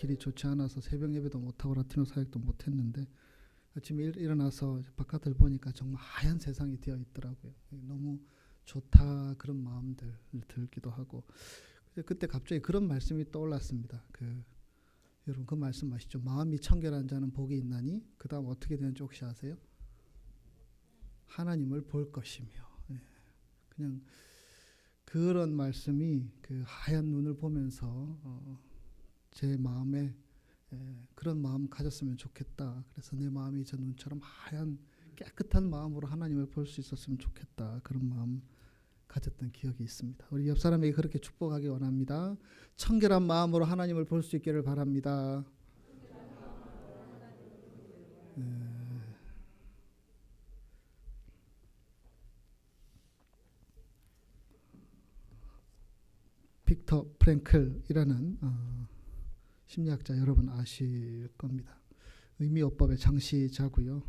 길이 좋지 않아서 새벽 예배도 못하고 라틴어 사역도 못했는데 아침에 일어나서 바깥을 보니까 정말 하얀 세상이 되어 있더라고요. 너무 좋다 그런 마음들 들기도 하고 그때 갑자기 그런 말씀이 떠올랐습니다. 여러분 그 말씀 아시죠? 마음이 청결한 자는 복이 있나니 그 다음 어떻게 되는지 혹시 아세요? 하나님을 볼 것이며. 그냥 그런 말씀이 그 하얀 눈을 보면서 제 마음에 그런 마음 가졌으면 좋겠다. 그래서 내 마음이 저 눈처럼 하얀 깨끗한 마음으로 하나님을 볼 수 있었으면 좋겠다. 그런 마음 가졌던 기억이 있습니다. 우리 옆 사람에게 그렇게 축복하기 원합니다. 청결한 마음으로 하나님을 볼 수 있기를 바랍니다. 빅터 프랭클이라는 심리학자 여러분 아실 겁니다. 의미요법의 창시자고요.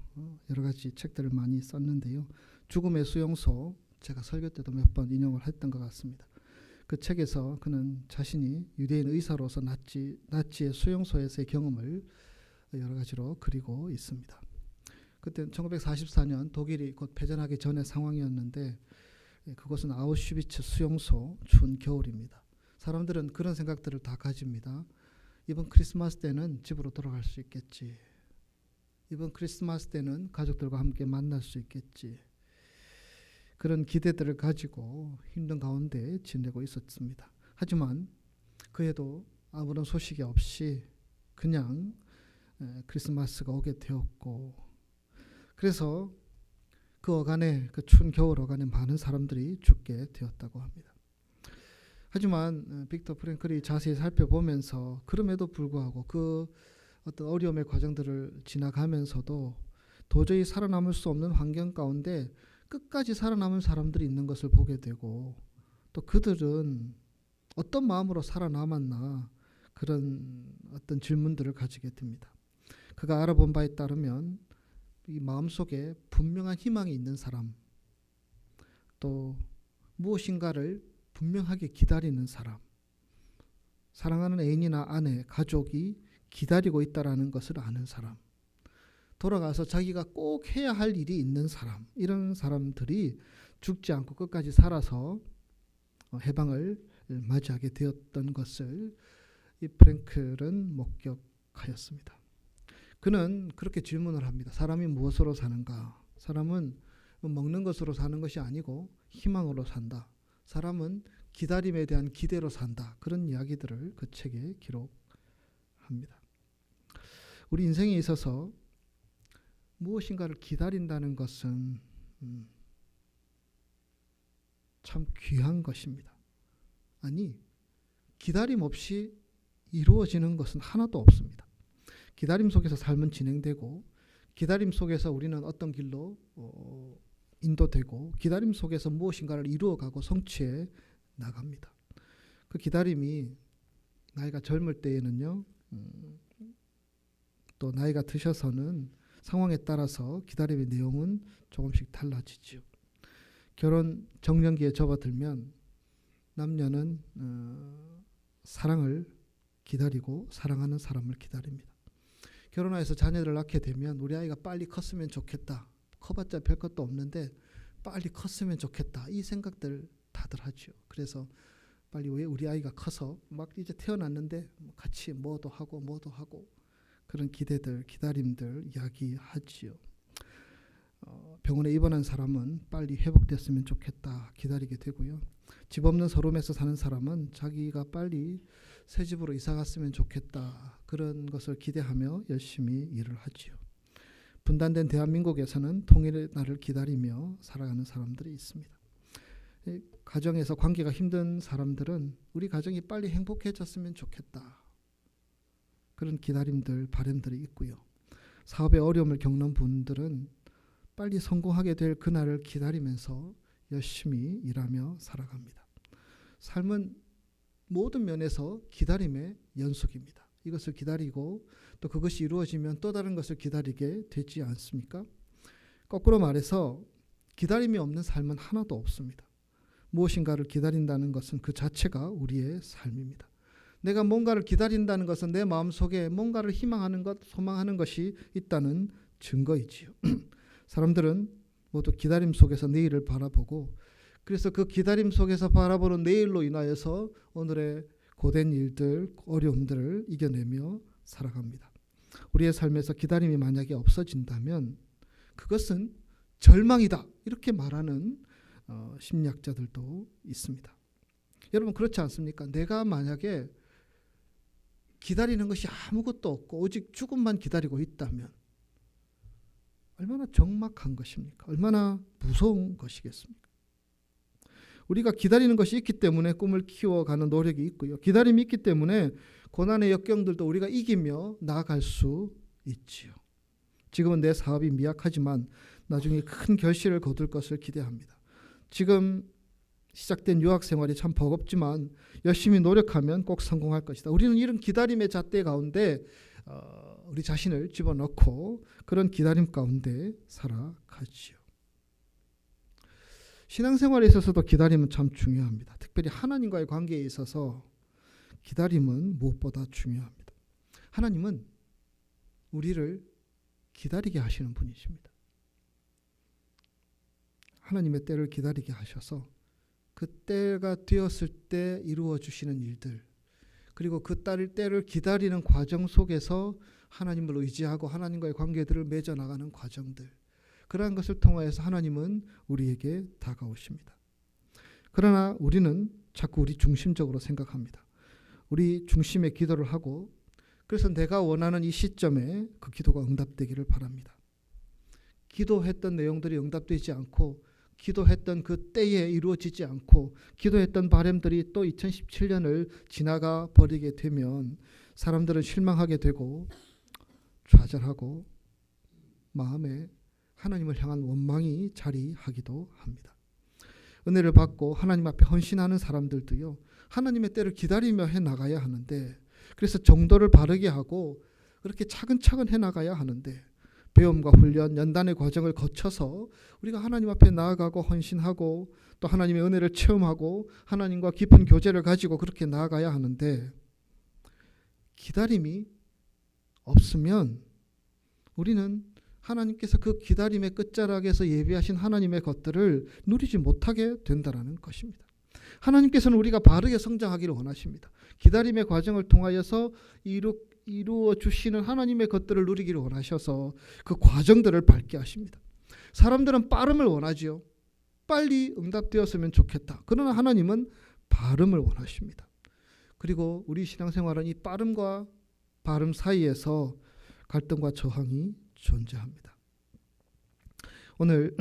여러 가지 책들을 많이 썼는데요. 죽음의 수용소 제가 설교 때도 몇 번 인용을 했던 것 같습니다. 그 책에서 그는 자신이 유대인 의사로서 나치의 수용소에서의 경험을 여러 가지로 그리고 있습니다. 그때 1944년 독일이 곧 패전하기 전의 상황이었는데 그곳은 아우슈비츠 수용소 추운 겨울입니다. 사람들은 그런 생각들을 다 가집니다. 이번 크리스마스 때는 집으로 돌아갈 수 있겠지. 이번 크리스마스 때는 가족들과 함께 만날 수 있겠지. 그런 기대들을 가지고 힘든 가운데 지내고 있었습니다. 하지만 그에도 아무런 소식이 없이 그냥 크리스마스가 오게 되었고 그래서 그 어간에 그 추운 겨울 어간에 많은 사람들이 죽게 되었다고 합니다. 하지만 빅터 프랭클이 자세히 살펴보면서 그럼에도 불구하고 그 어떤 어려움의 과정들을 지나가면서도 도저히 살아남을 수 없는 환경 가운데 끝까지 살아남은 사람들이 있는 것을 보게 되고 또 그들은 어떤 마음으로 살아남았나 그런 어떤 질문들을 가지게 됩니다. 그가 알아본 바에 따르면 이 마음속에 분명한 희망이 있는 사람 또 무엇인가를 분명하게 기다리는 사람 사랑하는 애인이나 아내, 가족이 기다리고 있다는 것을 아는 사람 돌아가서 자기가 꼭 해야 할 일이 있는 사람 이런 사람들이 죽지 않고 끝까지 살아서 해방을 맞이하게 되었던 것을 이 프랭클은 목격하였습니다. 그는 그렇게 질문을 합니다. 사람이 무엇으로 사는가? 사람은 먹는 것으로 사는 것이 아니고 희망으로 산다. 사람은 기다림에 대한 기대로 산다. 그런 이야기들을 그 책에 기록합니다. 우리 인생에 있어서 무엇인가를 기다린다는 것은 참 귀한 것입니다. 아니, 기다림 없이 이루어지는 것은 하나도 없습니다. 기다림 속에서 삶은 진행되고 기다림 속에서 우리는 어떤 길로 인도되고 기다림 속에서 무엇인가를 이루어가고 성취해 나갑니다. 그 기다림이 나이가 젊을 때에는요 또 나이가 드셔서는 상황에 따라서 기다림의 내용은 조금씩 달라지죠. 결혼 정년기에 접어들면 남녀는 사랑을 기다리고 사랑하는 사람을 기다립니다. 결혼해서 자녀를 낳게 되면 우리 아이가 빨리 컸으면 좋겠다. 커봤자 별 것도 없는데 빨리 컸으면 좋겠다. 이 생각들 다들 하죠. 그래서 빨리 왜 우리 아이가 커서 막 이제 태어났는데 같이 뭐도 하고 그런 기대들, 기다림들 이야기하지요. 병원에 입원한 사람은 빨리 회복됐으면 좋겠다 기다리게 되고요. 집 없는 서름에서 사는 사람은 자기가 빨리 새 집으로 이사 갔으면 좋겠다 그런 것을 기대하며 열심히 일을 하지요. 분단된 대한민국에서는 통일의 날을 기다리며 살아가는 사람들이 있습니다. 가정에서 관계가 힘든 사람들은 우리 가정이 빨리 행복해졌으면 좋겠다 그런 기다림들, 바람들이 있고요. 사업에 어려움을 겪는 분들은 빨리 성공하게 될 그날을 기다리면서 열심히 일하며 살아갑니다. 삶은 모든 면에서 기다림의 연속입니다. 이것을 기다리고 또 그것이 이루어지면 또 다른 것을 기다리게 되지 않습니까? 거꾸로 말해서 기다림이 없는 삶은 하나도 없습니다. 무엇인가를 기다린다는 것은 그 자체가 우리의 삶입니다. 내가 뭔가를 기다린다는 것은 내 마음속에 뭔가를 희망하는 것, 소망하는 것이 있다는 증거이지요. 사람들은 모두 기다림 속에서 내일을 바라보고, 그래서 그 기다림 속에서 바라보는 내일로 인하여서 오늘의 고된 일들, 어려움들을 이겨내며 살아갑니다. 우리의 삶에서 기다림이 만약에 없어진다면 그것은 절망이다, 이렇게 말하는 심리학자들도 있습니다. 여러분, 그렇지 않습니까? 내가 만약에 기다리는 것이 아무것도 없고 오직 죽음만 기다리고 있다면 얼마나 적막한 것입니까? 얼마나 무서운 것이겠습니까? 우리가 기다리는 것이 있기 때문에 꿈을 키워가는 노력이 있고요. 기다림이 있기 때문에 고난의 역경들도 우리가 이기며 나아갈 수 있지요. 지금은 내 사업이 미약하지만 나중에 큰 결실을 거둘 것을 기대합니다. 지금 시작된 유학 생활이 참 버겁지만 열심히 노력하면 꼭 성공할 것이다. 우리는 이런 기다림의 잣대 가운데 우리 자신을 집어넣고 그런 기다림 가운데 살아가지요. 신앙생활에 있어서도 기다림은 참 중요합니다. 특별히 하나님과의 관계에 있어서 기다림은 무엇보다 중요합니다. 하나님은 우리를 기다리게 하시는 분이십니다. 하나님의 때를 기다리게 하셔서 그 때가 되었을 때 이루어 주시는 일들, 그리고 그 때를 기다리는 과정 속에서 하나님을 의지하고 하나님과의 관계들을 맺어나가는 과정들, 그러한 것을 통하여서 하나님은 우리에게 다가오십니다. 그러나 우리는 자꾸 우리 중심적으로 생각합니다. 우리 중심의 기도를 하고, 그래서 내가 원하는 이 시점에 그 기도가 응답되기를 바랍니다. 기도했던 내용들이 응답되지 않고, 기도했던 그 때에 이루어지지 않고, 기도했던 바람들이 또 2017년을 지나가 버리게 되면 사람들은 실망하게 되고 좌절하고 마음에 하나님을 향한 원망이 자리하기도 합니다. 은혜를 받고 하나님 앞에 헌신하는 사람들도요, 하나님의 때를 기다리며 해나가야 하는데, 그래서 정도를 바르게 하고 그렇게 차근차근 해나가야 하는데, 배움과 훈련, 연단의 과정을 거쳐서 우리가 하나님 앞에 나아가고 헌신하고 또 하나님의 은혜를 체험하고 하나님과 깊은 교제를 가지고 그렇게 나아가야 하는데, 기다림이 없으면 우리는 하나님께서 그 기다림의 끝자락에서 예비하신 하나님의 것들을 누리지 못하게 된다는 것입니다. 하나님께서는 우리가 바르게 성장하기를 원하십니다. 기다림의 과정을 통하여서 이루어 주시는 하나님의 것들을 누리기를 원하셔서 그 과정들을 밟게 하십니다. 사람들은 빠름을 원하지요. 빨리 응답되었으면 좋겠다. 그러나 하나님은 발음을 원하십니다. 그리고 우리 신앙생활은 이 빠름과 발음 사이에서 갈등과 저항이 존재합니다. 오늘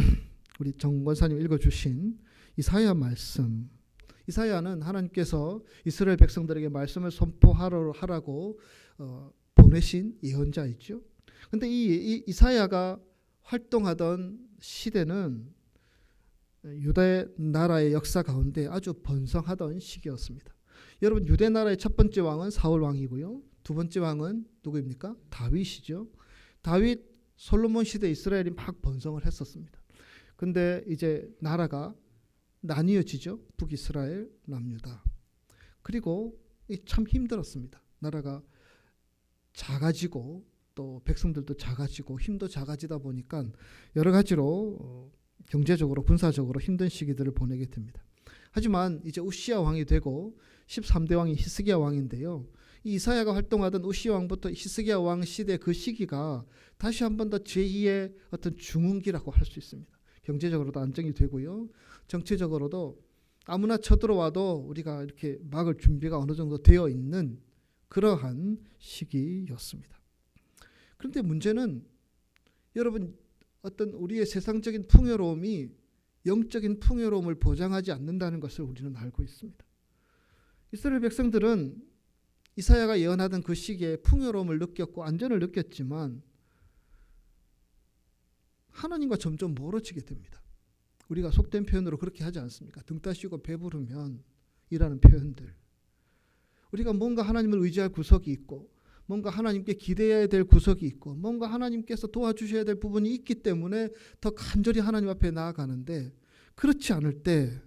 우리 정 권사님 읽어주신 이사야 말씀, 이사야는 하나님께서 이스라엘 백성들에게 말씀을 선포하라고 보내신 예언자이죠. 그런데 이 이사야가 활동하던 시대는 유대 나라의 역사 가운데 아주 번성하던 시기였습니다. 여러분, 유대 나라의 첫 번째 왕은 사울 왕이고요. 두 번째 왕은 누구입니까? 다윗이죠. 다윗, 솔로몬 시대 이스라엘이 막 번성을 했었습니다. 근데 이제 나라가 나뉘어지죠. 북이스라엘, 남유다. 그리고 참 힘들었습니다. 나라가 작아지고 또 백성들도 작아지고 힘도 작아지다 보니까 여러 가지로 경제적으로 군사적으로 힘든 시기들을 보내게 됩니다. 하지만 이제 우시야 왕이 되고 13대 왕이 히스기야 왕인데요. 이 이사야가 활동하던 우시야 왕부터 히스기야 왕 시대 그 시기가 다시 한 번 더 제2의 어떤 중흥기라고 할 수 있습니다. 경제적으로도 안정이 되고요. 정치적으로도 아무나 쳐들어와도 우리가 이렇게 막을 준비가 어느 정도 되어 있는 그러한 시기였습니다. 그런데 문제는 여러분, 어떤 우리의 세상적인 풍요로움이 영적인 풍요로움을 보장하지 않는다는 것을 우리는 알고 있습니다. 이스라엘 백성들은 이사야가 예언하던 그 시기에 풍요로움을 느꼈고 안전을 느꼈지만 하나님과 점점 멀어지게 됩니다. 우리가 속된 표현으로 그렇게 하지 않습니까? 등 따시고 배부르면 이라는 표현들. 우리가 뭔가 하나님을 의지할 구석이 있고 뭔가 하나님께 기대해야 될 구석이 있고 뭔가 하나님께서 도와주셔야 될 부분이 있기 때문에 더 간절히 하나님 앞에 나아가는데, 그렇지 않을 때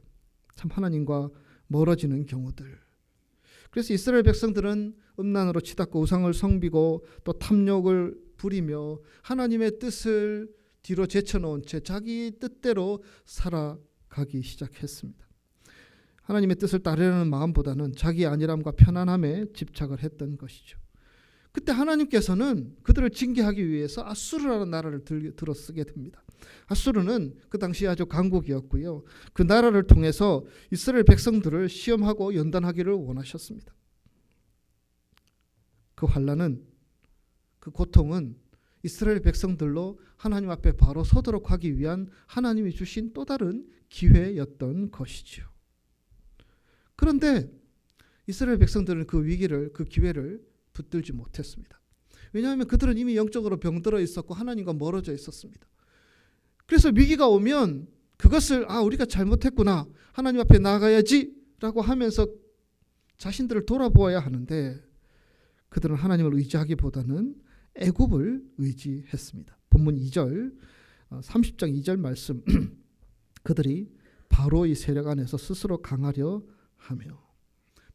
참 하나님과 멀어지는 경우들. 그래서 이스라엘 백성들은 음란으로 치닫고 우상을 섬기고 또 탐욕을 부리며 하나님의 뜻을 뒤로 제쳐놓은 채 자기 뜻대로 살아가기 시작했습니다. 하나님의 뜻을 따르려는 마음보다는 자기 안일함과 편안함에 집착을 했던 것이죠. 그때 하나님께서는 그들을 징계하기 위해서 아수르라는 나라를 들어 쓰게 됩니다. 아수르는 그 당시 아주 강국이었고요. 그 나라를 통해서 이스라엘 백성들을 시험하고 연단하기를 원하셨습니다. 그 환난은, 그 고통은 이스라엘 백성들로 하나님 앞에 바로 서도록 하기 위한 하나님이 주신 또 다른 기회였던 것이지요. 그런데 이스라엘 백성들은 그 위기를, 그 기회를 붙들지 못했습니다. 왜냐하면 그들은 이미 영적으로 병들어 있었고 하나님과 멀어져 있었습니다. 그래서 위기가 오면 그것을 우리가 잘못했구나, 하나님 앞에 나아가야지 라고 하면서 자신들을 돌아보아야 하는데, 그들은 하나님을 의지하기보다는 애굽을 의지했습니다. 본문 2절 30장 2절 말씀 그들이 바로의 세력 안에서 스스로 강하려 하며,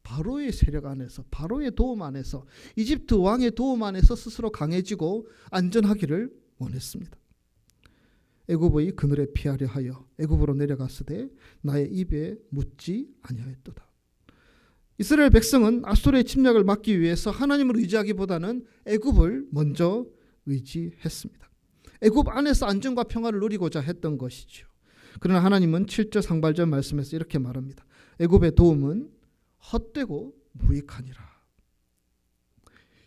바로의 세력 안에서, 바로의 도움 안에서, 이집트 왕의 도움 안에서 스스로 강해지고 안전하기를 원했습니다. 애굽의 그늘에 피하려 하여 애굽으로 내려갔으되 나의 입에 묻지 아니하였도다. 이스라엘 백성은 아수르의 침략을 막기 위해서 하나님을 의지하기보다는 애굽을 먼저 의지했습니다. 애굽 안에서 안정과 평화를 누리고자 했던 것이죠. 그러나 하나님은 7절 상발절 말씀에서 이렇게 말합니다. 애굽의 도움은 헛되고 무익하니라.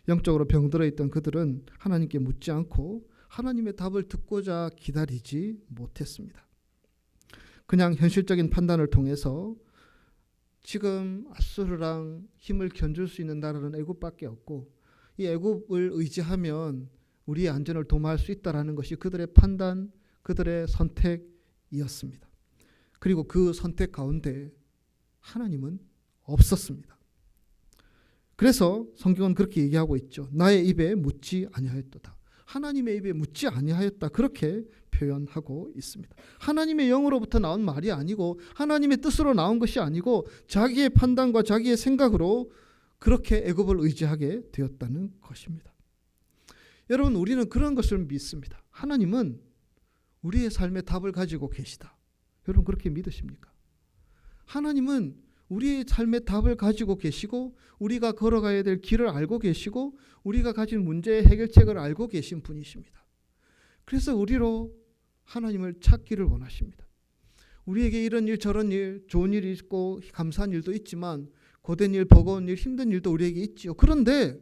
영적으로 병들어 있던 그들은 하나님께 묻지 않고 하나님의 답을 듣고자 기다리지 못했습니다. 그냥 현실적인 판단을 통해서 지금 아수르랑 힘을 견줄 수 있는 나라는 애굽밖에 없고, 이 애굽을 의지하면 우리의 안전을 도모할 수 있다라는 것이 그들의 판단, 그들의 선택이었습니다. 그리고 그 선택 가운데 하나님은 없었습니다. 그래서 성경은 그렇게 얘기하고 있죠. 나의 입에 묻지 아니하였도다. 하나님의 입에 묻지 아니하였다, 그렇게 표현하고 있습니다. 하나님의 영으로부터 나온 말이 아니고 하나님의 뜻으로 나온 것이 아니고 자기의 판단과 자기의 생각으로 그렇게 애굽을 의지하게 되었다는 것입니다. 여러분, 우리는 그런 것을 믿습니다. 하나님은 우리의 삶의 답을 가지고 계시다. 여러분, 그렇게 믿으십니까? 하나님은 우리의 삶의 답을 가지고 계시고 우리가 걸어가야 될 길을 알고 계시고 우리가 가진 문제의 해결책을 알고 계신 분이십니다. 그래서 우리로 하나님을 찾기를 원하십니다. 우리에게 이런 일 저런 일, 좋은 일이 있고 감사한 일도 있지만 고된 일, 버거운 일, 힘든 일도 우리에게 있지요. 그런데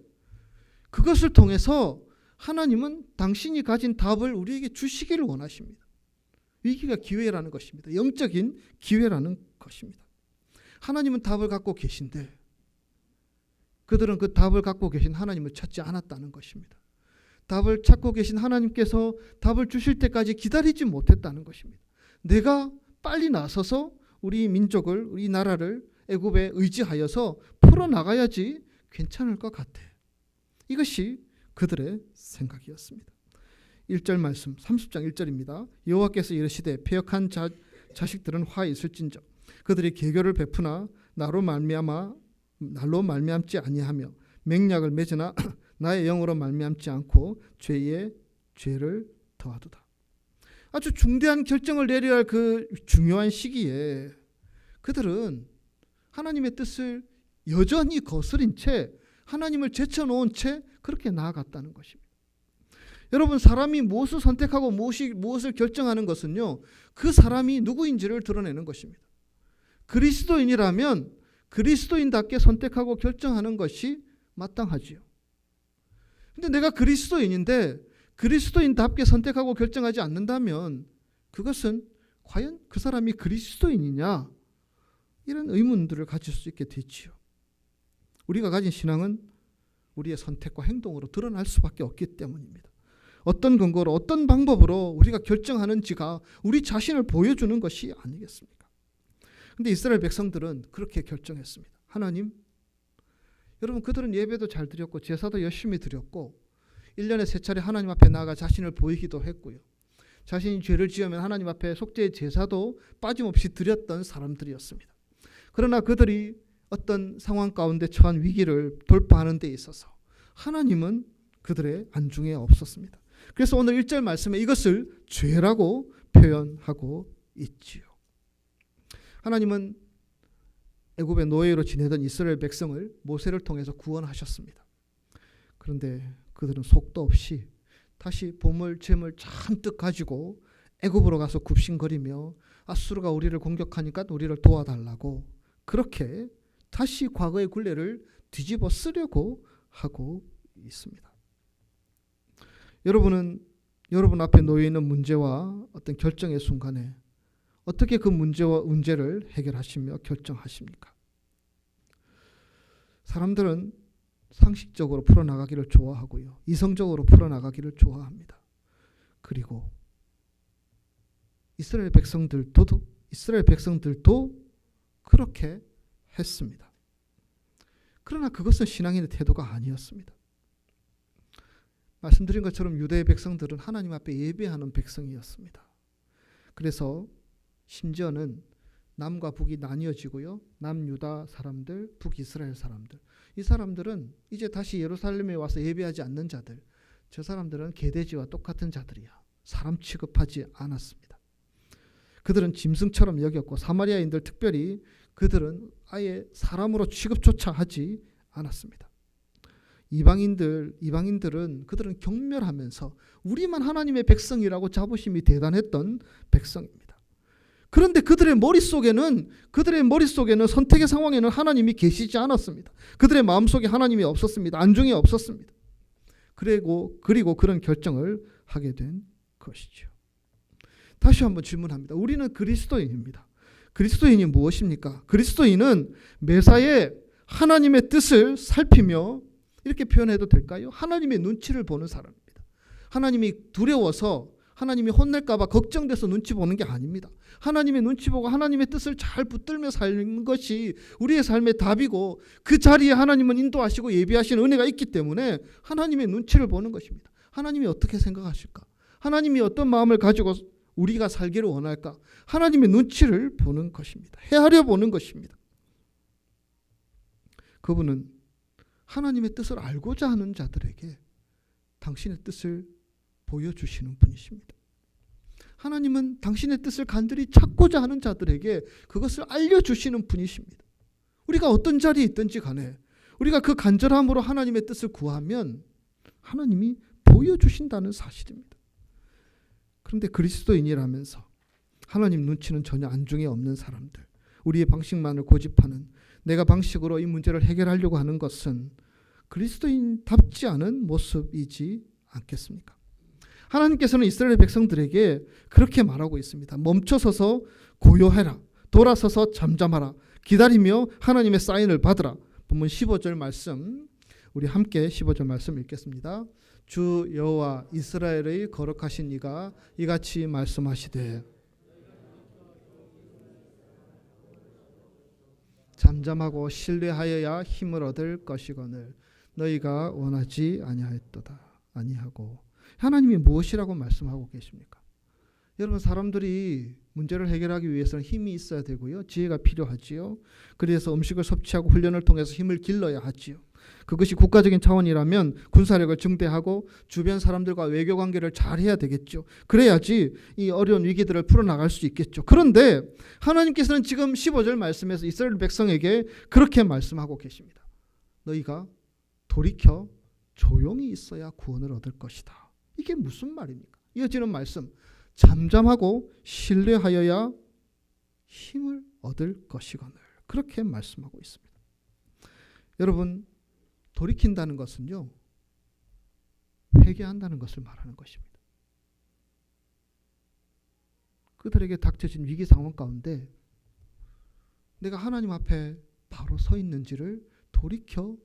그것을 통해서 하나님은 당신이 가진 답을 우리에게 주시기를 원하십니다. 위기가 기회라는 것입니다. 영적인 기회라는 것입니다. 하나님은 답을 갖고 계신데 그들은 그 답을 갖고 계신 하나님을 찾지 않았다는 것입니다. 답을 찾고 계신 하나님께서 답을 주실 때까지 기다리지 못했다는 것입니다. 내가 빨리 나서서 우리 민족을, 우리 나라를 애굽에 의지하여서 풀어나가야지 괜찮을 것 같아. 이것이 그들의 생각이었습니다. 1절 말씀 30장 1절입니다. 여호와께서 이르시되 패역한 자식들은 화 있을진저 그들이 계교를 베푸나 날로 말미암지 아니하며 맹약을 맺으나 나의 영으로 말미암지 않고 죄에 죄를 더하도다. 아주 중대한 결정을 내려야 할 그 중요한 시기에 그들은 하나님의 뜻을 여전히 거스린 채, 하나님을 제쳐놓은 채 그렇게 나아갔다는 것입니다. 여러분, 사람이 무엇을 선택하고 무엇을 결정하는 것은요, 그 사람이 누구인지를 드러내는 것입니다. 그리스도인이라면 그리스도인답게 선택하고 결정하는 것이 마땅하지요. 근데 내가 그리스도인인데 그리스도인답게 선택하고 결정하지 않는다면 그것은 과연 그 사람이 그리스도인이냐? 이런 의문들을 가질 수 있게 되지요. 우리가 가진 신앙은 우리의 선택과 행동으로 드러날 수밖에 없기 때문입니다. 어떤 근거로, 어떤 방법으로 우리가 결정하는지가 우리 자신을 보여주는 것이 아니겠습니까? 근데 이스라엘 백성들은 그렇게 결정했습니다. 하나님, 여러분, 그들은 예배도 잘 드렸고 제사도 열심히 드렸고 1년에 3차례 하나님 앞에 나아가 자신을 보이기도 했고요. 자신이 죄를 지으면 하나님 앞에 속죄의 제사도 빠짐없이 드렸던 사람들이었습니다. 그러나 그들이 어떤 상황 가운데 처한 위기를 돌파하는 데 있어서 하나님은 그들의 안중에 없었습니다. 그래서 오늘 1절 말씀에 이것을 죄라고 표현하고 있지요. 하나님은 애굽의 노예로 지내던 이스라엘 백성을 모세를 통해서 구원하셨습니다. 그런데 그들은 속도 없이 다시 보물 재물 잔뜩 가지고 애굽으로 가서 굽신거리며 아수르가 우리를 공격하니까 우리를 도와달라고 그렇게 다시 과거의 굴레를 뒤집어 쓰려고 하고 있습니다. 여러분은 여러분 앞에 놓여 있는 문제와 어떤 결정의 순간에 어떻게 그 문제를 해결하시며 결정하십니까? 사람들은 상식적으로 풀어나가기를 좋아하고요. 이성적으로 풀어나가기를 좋아합니다. 그리고 이스라엘 백성들도 그렇게 했습니다. 그러나 그것은 신앙인의 태도가 아니었습니다. 말씀드린 것처럼 유대의 백성들은 하나님 앞에 예배하는 백성이었습니다. 그래서 심지어는 남과 북이 나뉘어지고요. 남유다 사람들, 북이스라엘 사람들. 이 사람들은 이제 다시 예루살렘에 와서 예배하지 않는 자들. 저 사람들은 개돼지와 똑같은 자들이야. 사람 취급하지 않았습니다. 그들은 짐승처럼 여겼고 사마리아인들 특별히 그들은 아예 사람으로 취급조차 하지 않았습니다. 이방인들은 그들은 경멸하면서 우리만 하나님의 백성이라고 자부심이 대단했던 백성입니다. 그런데 그들의 머릿속에는 선택의 상황에는 하나님이 계시지 않았습니다. 그들의 마음속에 하나님이 없었습니다. 안중에 없었습니다. 그리고 그런 결정을 하게 된 것이죠. 다시 한번 질문합니다. 우리는 그리스도인입니다. 그리스도인이 무엇입니까? 그리스도인은 매사에 하나님의 뜻을 살피며 이렇게 표현해도 될까요? 하나님의 눈치를 보는 사람입니다. 하나님이 두려워서 하나님이 혼낼까 봐 걱정돼서 눈치 보는 게 아닙니다. 하나님의 눈치 보고 하나님의 뜻을 잘 붙들며 사는 것이 우리의 삶의 답이고 그 자리에 하나님은 인도하시고 예비하시는 은혜가 있기 때문에 하나님의 눈치를 보는 것입니다. 하나님이 어떻게 생각하실까? 하나님이 어떤 마음을 가지고 우리가 살기를 원할까? 하나님의 눈치를 보는 것입니다. 헤아려 보는 것입니다. 그분은 하나님의 뜻을 알고자 하는 자들에게 당신의 뜻을 보여주시는 분이십니다. 하나님은 당신의 뜻을 간절히 찾고자 하는 자들에게 그것을 알려주시는 분이십니다. 우리가 어떤 자리에 있든지 간에 우리가 그 간절함으로 하나님의 뜻을 구하면 하나님이 보여주신다는 사실입니다. 그런데 그리스도인이라면서 하나님 눈치는 전혀 안중에 없는 사람들, 우리의 방식만을 고집하는 내가 방식으로 이 문제를 해결하려고 하는 것은 그리스도인답지 않은 모습이지 않겠습니까? 하나님께서는 이스라엘 백성들에게 그렇게 말하고 있습니다. 멈춰서서 고요해라. 돌아서서 잠잠하라. 기다리며 하나님의 사인을 받으라. 본문 15절 말씀, 우리 함께 15절 말씀 읽겠습니다. 주 여호와 이스라엘의 거룩하신 이가 이같이 말씀하시되 잠잠하고 신뢰하여야 힘을 얻을 것이거늘 너희가 원하지 아니하고. 하나님이 무엇이라고 말씀하고 계십니까? 여러분, 사람들이 문제를 해결하기 위해서는 힘이 있어야 되고요. 지혜가 필요하지요. 그래서 음식을 섭취하고 훈련을 통해서 힘을 길러야 하지요. 그것이 국가적인 차원이라면 군사력을 증대하고 주변 사람들과 외교 관계를 잘 해야 되겠죠. 그래야지 이 어려운 위기들을 풀어나갈 수 있겠죠. 그런데 하나님께서는 지금 15절 말씀에서 이스라엘 백성에게 그렇게 말씀하고 계십니다. 너희가 돌이켜 조용히 있어야 구원을 얻을 것이다. 이게 무슨 말입니까? 이어지는 말씀, 잠잠하고 신뢰하여야 힘을 얻을 것이거늘. 그렇게 말씀하고 있습니다. 여러분, 돌이킨다는 것은요, 회개한다는 것을 말하는 것입니다. 그들에게 닥쳐진 위기 상황 가운데 내가 하나님 앞에 바로 서 있는지를 돌이켜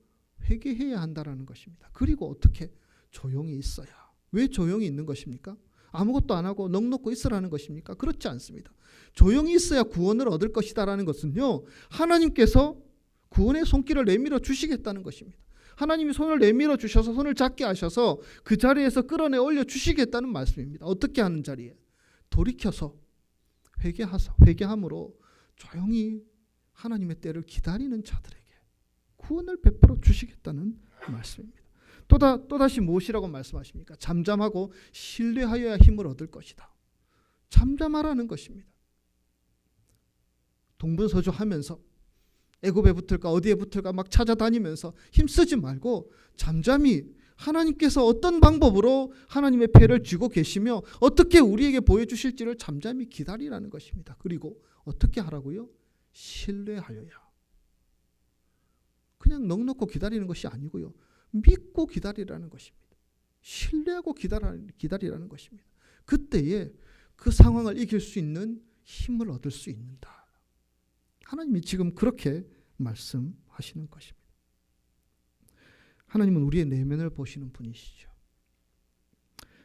회개해야 한다는 것입니다. 그리고 어떻게? 조용히 있어야. 왜 조용히 있는 것입니까? 아무것도 안 하고 넋놓고 있으라는 것입니까? 그렇지 않습니다. 조용히 있어야 구원을 얻을 것이다라는 것은요, 하나님께서 구원의 손길을 내밀어 주시겠다는 것입니다. 하나님이 손을 내밀어 주셔서 손을 잡게 하셔서 그 자리에서 끌어내 올려 주시겠다는 말씀입니다. 어떻게 하는 자리에? 돌이켜서 회개함으로 조용히 하나님의 때를 기다리는 자들에게 구원을 베풀어 주시겠다는 말씀입니다. 또다시 무엇이라고 말씀하십니까? 잠잠하고 신뢰하여야 힘을 얻을 것이다. 잠잠하라는 것입니다. 동분서주하면서 애굽에 붙을까 어디에 붙을까 막 찾아다니면서 힘쓰지 말고 잠잠히 하나님께서 어떤 방법으로 하나님의 패를 쥐고 계시며 어떻게 우리에게 보여주실지를 잠잠히 기다리라는 것입니다. 그리고 어떻게 하라고요? 신뢰하여야. 그냥 넋놓고 기다리는 것이 아니고요. 믿고 기다리라는 것입니다. 신뢰하고 기다리라는 것입니다. 그때에 그 상황을 이길 수 있는 힘을 얻을 수 있는다. 하나님이 지금 그렇게 말씀하시는 것입니다. 하나님은 우리의 내면을 보시는 분이시죠.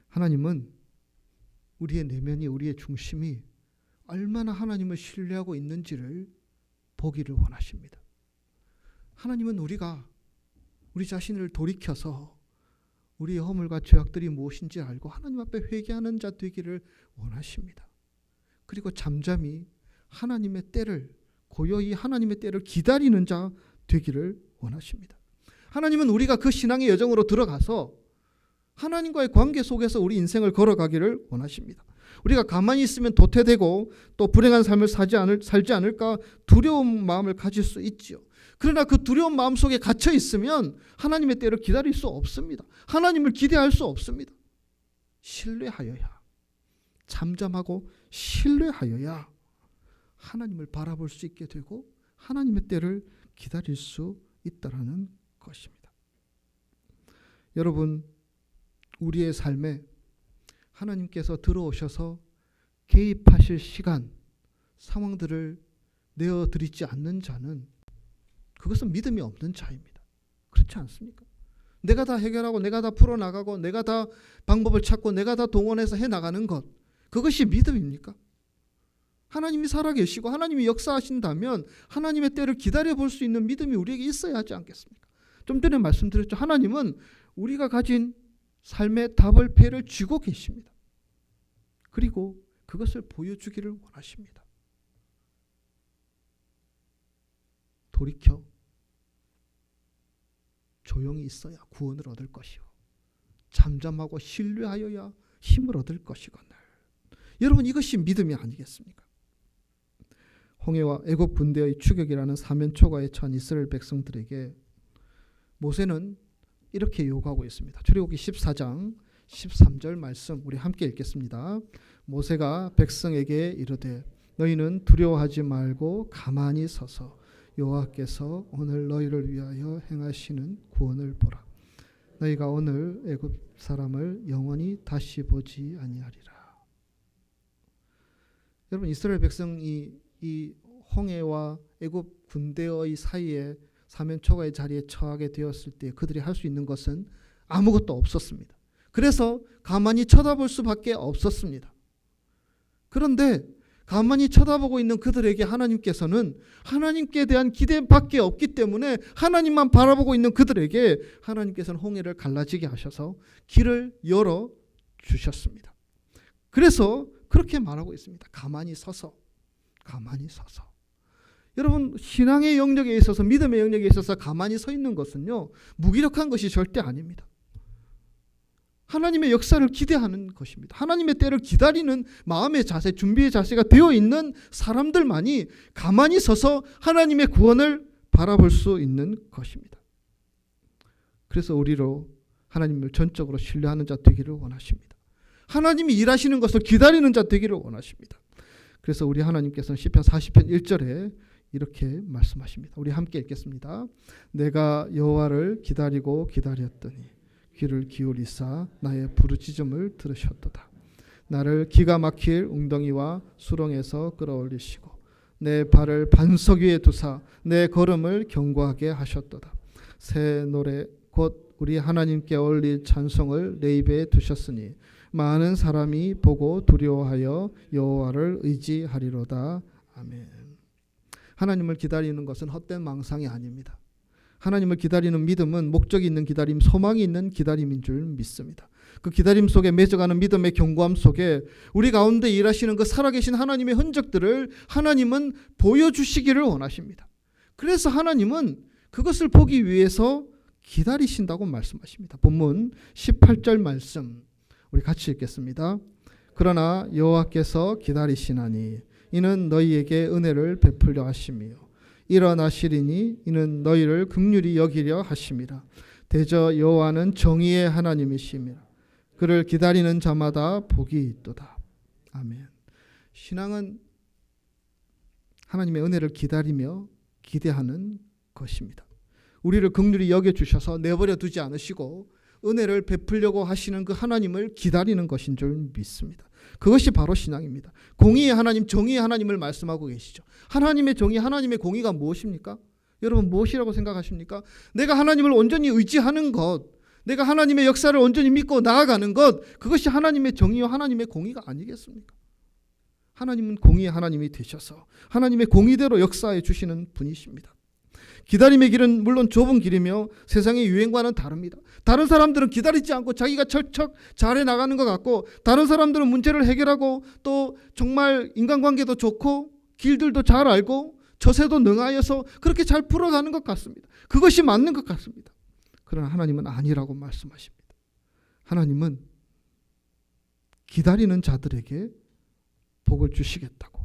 하나님은 우리의 내면이, 우리의 중심이 얼마나 하나님을 신뢰하고 있는지를 보기를 원하십니다. 하나님은 우리가 우리 자신을 돌이켜서 우리의 허물과 죄악들이 무엇인지 알고 하나님 앞에 회개하는 자 되기를 원하십니다. 그리고 잠잠히 하나님의 때를, 고요히 하나님의 때를 기다리는 자 되기를 원하십니다. 하나님은 우리가 그 신앙의 여정으로 들어가서 하나님과의 관계 속에서 우리 인생을 걸어가기를 원하십니다. 우리가 가만히 있으면 도태되고 또 불행한 삶을 살지 않을까 두려운 마음을 가질 수 있지요. 그러나 그 두려운 마음 속에 갇혀 있으면 하나님의 때를 기다릴 수 없습니다. 하나님을 기대할 수 없습니다. 신뢰하여야, 잠잠하고 신뢰하여야 하나님을 바라볼 수 있게 되고 하나님의 때를 기다릴 수 있다라는 것입니다. 여러분, 우리의 삶에 하나님께서 들어오셔서 개입하실 시간, 상황들을 내어드리지 않는 자는 그것은 믿음이 없는 자입니다. 그렇지 않습니까? 내가 다 해결하고 내가 다 풀어나가고 내가 다 방법을 찾고 내가 다 동원해서 해나가는 것, 그것이 믿음입니까? 하나님이 살아계시고 하나님이 역사하신다면 하나님의 때를 기다려볼 수 있는 믿음이 우리에게 있어야 하지 않겠습니까? 좀 전에 말씀드렸죠. 하나님은 우리가 가진 삶의 답을, 패를 쥐고 계십니다. 그리고 그것을 보여주기를 원하십니다. 돌이켜 조용히 있어야 구원을 얻을 것이요 잠잠하고 신뢰하여야 힘을 얻을 것이거늘. 여러분, 이것이 믿음이 아니겠습니까? 홍해와 애굽 군대의 추격이라는 사면초가에 처한 이스라엘 백성들에게 모세는 이렇게 요구하고 있습니다. 출애굽기 14장 13절 말씀 우리 함께 읽겠습니다. 모세가 백성에게 이르되 너희는 두려워하지 말고 가만히 서서 여호와께서 오늘 너희를 위하여 행하시는 구원을 보라. 너희가 오늘 애굽 사람을 영원히 다시 보지 아니하리라. 여러분, 이스라엘 백성이 이 홍해와 애굽 군대의 사이에 사면초가의 자리에 처하게 되었을 때 그들이 할 수 있는 것은 아무것도 없었습니다. 그래서 가만히 쳐다볼 수밖에 없었습니다. 그런데 가만히 쳐다보고 있는 그들에게 하나님께서는 하나님께 대한 기대밖에 없기 때문에 하나님만 바라보고 있는 그들에게 하나님께서는 홍해를 갈라지게 하셔서 길을 열어 주셨습니다. 그래서 그렇게 말하고 있습니다. 가만히 서서. 여러분, 신앙의 영역에 있어서, 믿음의 영역에 있어서 가만히 서 있는 것은요, 무기력한 것이 절대 아닙니다. 하나님의 역사를 기대하는 것입니다. 하나님의 때를 기다리는 마음의 자세, 준비의 자세가 되어 있는 사람들만이 가만히 서서 하나님의 구원을 바라볼 수 있는 것입니다. 그래서 우리로 하나님을 전적으로 신뢰하는 자 되기를 원하십니다. 하나님이 일하시는 것을 기다리는 자 되기를 원하십니다. 그래서 우리 하나님께서는 시편 40편 1절에 이렇게 말씀하십니다. 우리 함께 읽겠습니다. 내가 여호와를 기다리고 기다렸더니 귀를 기울이사 나의 부르짖음을 들으셨도다. 나를 기가 막힐 웅덩이와 수렁에서 끌어올리시고 내 발을 반석 위에 두사 내 걸음을 견고하게 하셨도다. 새 노래 곧 우리 하나님께 올릴 찬송을 내 입에 두셨으니 많은 사람이 보고 두려워하여 여호와를 의지하리로다. 아멘. 하나님을 기다리는 것은 헛된 망상이 아닙니다. 하나님을 기다리는 믿음은 목적이 있는 기다림, 소망이 있는 기다림인 줄 믿습니다. 그 기다림 속에 맺어가는 믿음의 견고함 속에 우리 가운데 일하시는 그 살아계신 하나님의 흔적들을 하나님은 보여주시기를 원하십니다. 그래서 하나님은 그것을 보기 위해서 기다리신다고 말씀하십니다. 본문 18절 말씀 우리 같이 읽겠습니다. 그러나 여호와께서 기다리시나니 이는 너희에게 은혜를 베풀려 하심이요 일어나시리니 이는 너희를 긍휼히 여기려 하심이라. 대저 여호와는 정의의 하나님이심이라. 그를 기다리는 자마다 복이 있도다. 아멘. 신앙은 하나님의 은혜를 기다리며 기대하는 것입니다. 우리를 긍휼히 여겨주셔서 내버려 두지 않으시고 은혜를 베풀려고 하시는 그 하나님을 기다리는 것인 줄 믿습니다. 그것이 바로 신앙입니다. 공의의 하나님, 정의의 하나님을 말씀하고 계시죠. 하나님의 정의, 하나님의 공의가 무엇입니까? 여러분 무엇이라고 생각하십니까? 내가 하나님을 온전히 의지하는 것, 내가 하나님의 역사를 온전히 믿고 나아가는 것, 그것이 하나님의 정의와 하나님의 공의가 아니겠습니까? 하나님은 공의의 하나님이 되셔서 하나님의 공의대로 역사해 주시는 분이십니다. 기다림의 길은 물론 좁은 길이며 세상의 유행과는 다릅니다. 다른 사람들은 기다리지 않고 자기가 척척 잘해 나가는 것 같고, 다른 사람들은 문제를 해결하고 또 정말 인간관계도 좋고 길들도 잘 알고 저세도 능하여서 그렇게 잘 풀어가는 것 같습니다. 그것이 맞는 것 같습니다. 그러나 하나님은 아니라고 말씀하십니다. 하나님은 기다리는 자들에게 복을 주시겠다고.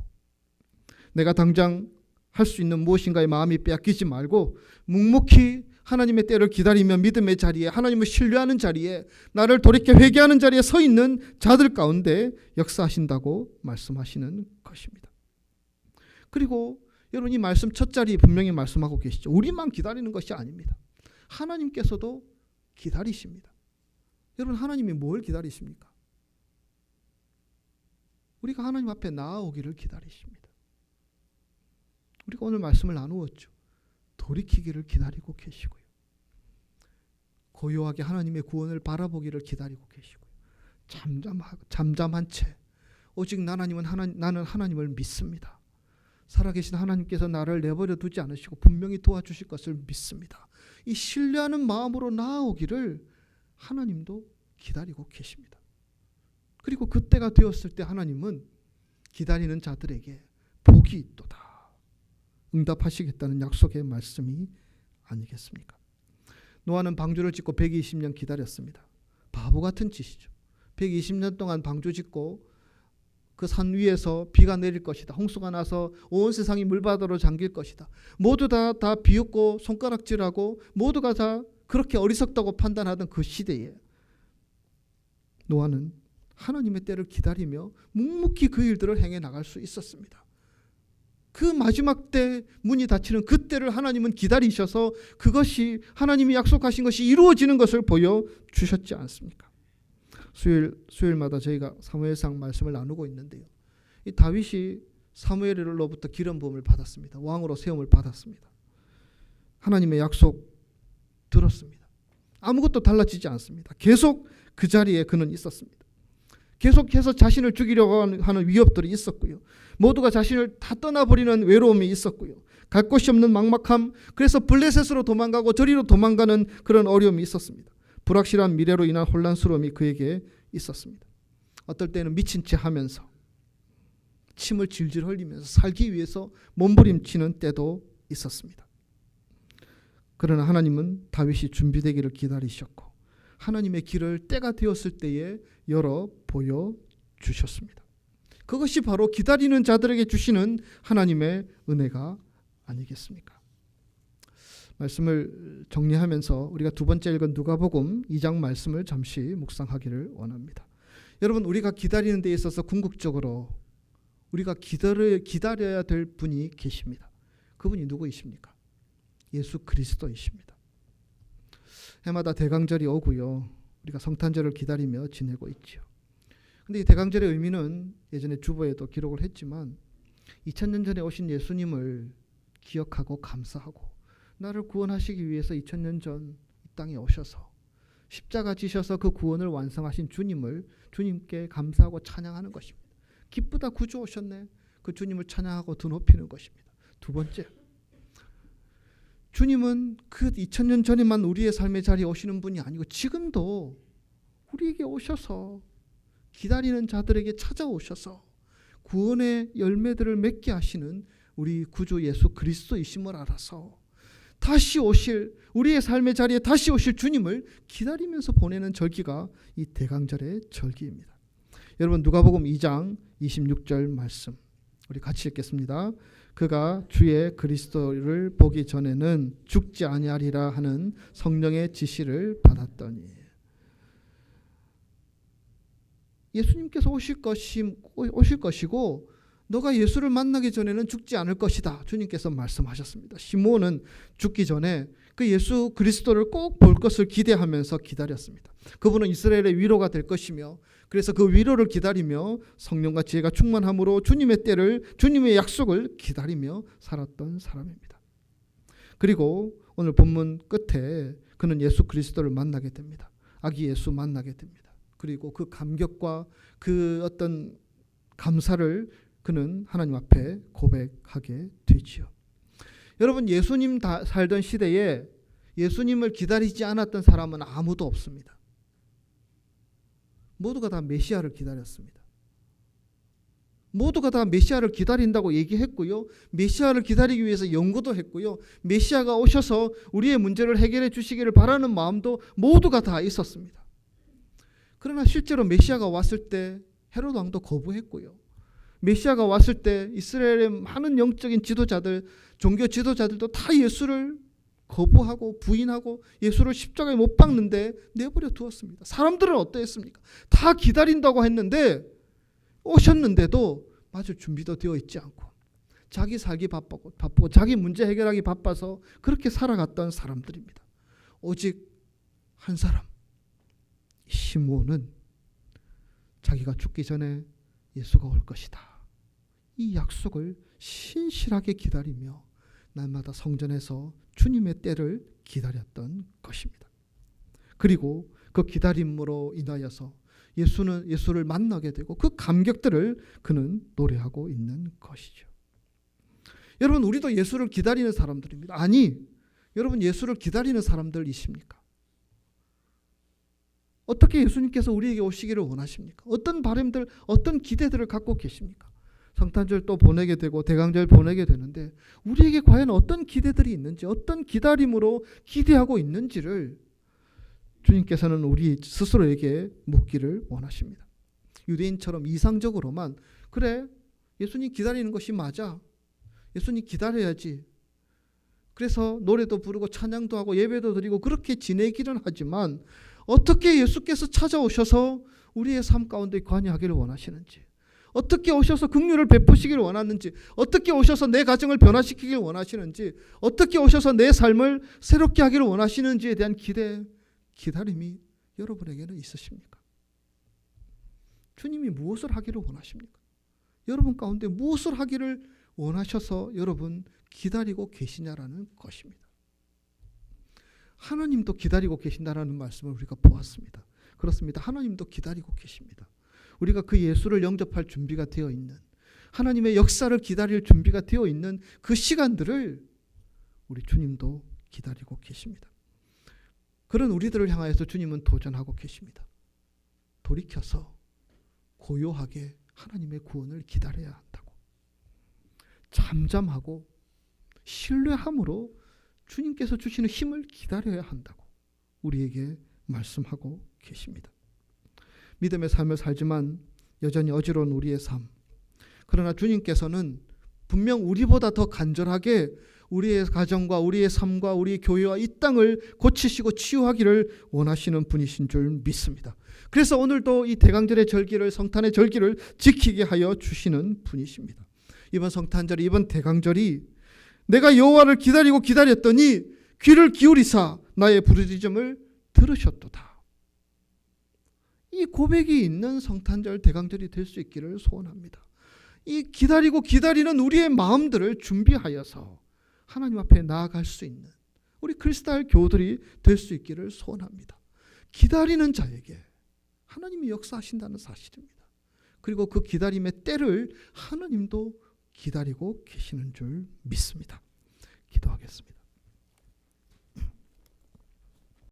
내가 당장 할 수 있는 무엇인가의 마음이 빼앗기지 말고 묵묵히 하나님의 때를 기다리며 믿음의 자리에, 하나님을 신뢰하는 자리에, 나를 돌이켜 회개하는 자리에 서 있는 자들 가운데 역사하신다고 말씀하시는 것입니다. 그리고 여러분 이 말씀 첫 자리 분명히 말씀하고 계시죠. 우리만 기다리는 것이 아닙니다. 하나님께서도 기다리십니다. 여러분 하나님이 뭘 기다리십니까? 우리가 하나님 앞에 나아오기를 기다리십니다. 우리가 오늘 말씀을 나누었죠. 돌이키기를 기다리고 계시고요. 고요하게 하나님의 구원을 바라보기를 기다리고 계시고요. 잠잠한 채 오직 나는 하나님을 믿습니다. 살아계신 하나님께서 나를 내버려 두지 않으시고 분명히 도와주실 것을 믿습니다. 이 신뢰하는 마음으로 나아오기를 하나님도 기다리고 계십니다. 그리고 그때가 되었을 때 하나님은 기다리는 자들에게 복이 있도다 응답하시겠다는 약속의 말씀이 아니겠습니까? 노아는 방주를 짓고 120년 기다렸습니다. 바보 같은 짓이죠. 120년 동안 방주 짓고 그 산 위에서 비가 내릴 것이다. 홍수가 나서 온 세상이 물바다로 잠길 것이다. 모두 다 비웃고 손가락질하고 모두가 다 그렇게 어리석다고 판단하던 그 시대에 노아는 하나님의 때를 기다리며 묵묵히 그 일들을 행해 나갈 수 있었습니다. 그 마지막 때 문이 닫히는 그때를 하나님은 기다리셔서 그것이 하나님이 약속하신 것이 이루어지는 것을 보여주셨지 않습니까? 수요일마다 저희가 사무엘상 말씀을 나누고 있는데요. 이 다윗이 사무엘로부터 기름 부음을 받았습니다. 왕으로 세움을 받았습니다. 하나님의 약속 들었습니다. 아무것도 달라지지 않습니다. 계속 그 자리에 그는 있었습니다. 계속해서 자신을 죽이려고 하는 위협들이 있었고요. 모두가 자신을 다 떠나버리는 외로움이 있었고요. 갈 곳이 없는 막막함, 그래서 블레셋으로 도망가고 저리로 도망가는 그런 어려움이 있었습니다. 불확실한 미래로 인한 혼란스러움이 그에게 있었습니다. 어떨 때는 미친 채 하면서 침을 질질 흘리면서 살기 위해서 몸부림치는 때도 있었습니다. 그러나 하나님은 다윗이 준비되기를 기다리셨고 하나님의 길을 때가 되었을 때에 열어 보여주셨습니다. 그것이 바로 기다리는 자들에게 주시는 하나님의 은혜가 아니겠습니까? 말씀을 정리하면서 우리가 두 번째 읽은 누가복음 2장 말씀을 잠시 묵상하기를 원합니다. 여러분 우리가 기다리는 데 있어서 궁극적으로 우리가 기다려야 될 분이 계십니다. 그분이 누구이십니까? 예수 그리스도이십니다. 해마다 대강절이 오고요. 우리가 성탄절을 기다리며 지내고 있죠. 근데 이 대강절의 의미는 예전에 주보에도 기록을 했지만 2000년 전에 오신 예수님을 기억하고 감사하고 나를 구원하시기 위해서 2000년 전 이 땅에 오셔서 십자가 지셔서 그 구원을 완성하신 주님께 감사하고 찬양하는 것입니다. 기쁘다 구주 오셨네. 그 주님을 찬양하고 드높이는 것입니다. 두 번째, 주님은 그 2000년 전에만 우리의 삶의 자리에 오시는 분이 아니고 지금도 우리에게 오셔서 기다리는 자들에게 찾아오셔서 구원의 열매들을 맺게 하시는 우리 구주 예수 그리스도이심을 알아서 다시 오실, 우리의 삶의 자리에 다시 오실 주님을 기다리면서 보내는 절기가 이 대강절의 절기입니다. 여러분, 누가복음 2장 26절 말씀 우리 같이 읽겠습니다. 그가 주의 그리스도를 보기 전에는 죽지 아니하리라 하는 성령의 지시를 받았더니, 예수님께서 오실 것이고 너가 예수를 만나기 전에는 죽지 않을 것이다, 주님께서 말씀하셨습니다. 시므온은 죽기 전에 그 예수 그리스도를 꼭 볼 것을 기대하면서 기다렸습니다. 그분은 이스라엘의 위로가 될 것이며, 그래서 그 위로를 기다리며 성령과 지혜가 충만함으로 주님의 때를, 주님의 약속을 기다리며 살았던 사람입니다. 그리고 오늘 본문 끝에 그는 예수 그리스도를 만나게 됩니다. 아기 예수 만나게 됩니다. 그리고 그 감격과 그 어떤 감사를 그는 하나님 앞에 고백하게 되지요. 여러분, 예수님 살던 시대에 예수님을 기다리지 않았던 사람은 아무도 없습니다. 모두가 다 메시아를 기다렸습니다. 모두가 다 메시아를 기다린다고 얘기했고요. 메시아를 기다리기 위해서 연구도 했고요. 메시아가 오셔서 우리의 문제를 해결해 주시기를 바라는 마음도 모두가 다 있었습니다. 그러나 실제로 메시아가 왔을 때 헤롯 왕도 거부했고요. 메시아가 왔을 때 이스라엘의 많은 영적인 지도자들, 종교 지도자들도 다 예수를 거부하고 부인하고 예수를 십자가에 못 박는데 내버려 두었습니다. 사람들은 어떠했습니까? 다 기다린다고 했는데 오셨는데도 맞을 준비도 되어 있지 않고 자기 살기 바쁘고 자기 문제 해결하기 바빠서 그렇게 살아갔던 사람들입니다. 오직 한 사람, 시므온은 자기가 죽기 전에 예수가 올 것이다, 이 약속을 신실하게 기다리며 날마다 성전에서 주님의 때를 기다렸던 것입니다. 그리고 그 기다림으로 인하여서 예수를 만나게 되고 그 감격들을 그는 노래하고 있는 것이죠. 여러분, 우리도 예수를 기다리는 사람들입니다. 아니, 여러분, 예수를 기다리는 사람들이십니까? 어떻게 예수님께서 우리에게 오시기를 원하십니까? 어떤 바람들, 어떤 기대들을 갖고 계십니까? 성탄절 또 보내게 되고 대강절 보내게 되는데 우리에게 과연 어떤 기대들이 있는지, 어떤 기다림으로 기대하고 있는지를 주님께서는 우리 스스로에게 묻기를 원하십니다. 유대인처럼 이상적으로만, 그래, 예수님 기다리는 것이 맞아, 예수님 기다려야지, 그래서 노래도 부르고 찬양도 하고 예배도 드리고 그렇게 지내기는 하지만 어떻게 예수께서 찾아오셔서 우리의 삶 가운데 관여하기를 원하시는지, 어떻게 오셔서 긍휼을 베푸시기를 원하는지, 어떻게 오셔서 내 가정을 변화시키기를 원하시는지, 어떻게 오셔서 내 삶을 새롭게 하기를 원하시는지에 대한 기다림이 여러분에게는 있으십니까? 주님이 무엇을 하기를 원하십니까? 여러분 가운데 무엇을 하기를 원하셔서 여러분 기다리고 계시냐라는 것입니다. 하나님도 기다리고 계신다라는 말씀을 우리가 보았습니다. 그렇습니다. 하나님도 기다리고 계십니다. 우리가 그 예수를 영접할 준비가 되어 있는, 하나님의 역사를 기다릴 준비가 되어 있는 그 시간들을 우리 주님도 기다리고 계십니다. 그런 우리들을 향하여서 주님은 도전하고 계십니다. 돌이켜서 고요하게 하나님의 구원을 기다려야 한다고, 잠잠하고 신뢰함으로 주님께서 주시는 힘을 기다려야 한다고 우리에게 말씀하고 계십니다. 믿음의 삶을 살지만 여전히 어지러운 우리의 삶, 그러나 주님께서는 분명 우리보다 더 간절하게 우리의 가정과 우리의 삶과 우리의 교회와 이 땅을 고치시고 치유하기를 원하시는 분이신 줄 믿습니다. 그래서 오늘도 이 대강절의 절기를, 성탄의 절기를 지키게 하여 주시는 분이십니다. 이번 성탄절이, 이번 대강절이 내가 여호와를 기다리고 기다렸더니 귀를 기울이사 나의 부르짖음을 들으셨도다, 이 고백이 있는 성탄절 대강절이 될 수 있기를 소원합니다. 이 기다리고 기다리는 우리의 마음들을 준비하여서 하나님 앞에 나아갈 수 있는 우리 크리스탈 교우들이 될 수 있기를 소원합니다. 기다리는 자에게 하나님이 역사하신다는 사실입니다. 그리고 그 기다림의 때를 하나님도 기다리고 계시는 줄 믿습니다. 기도하겠습니다.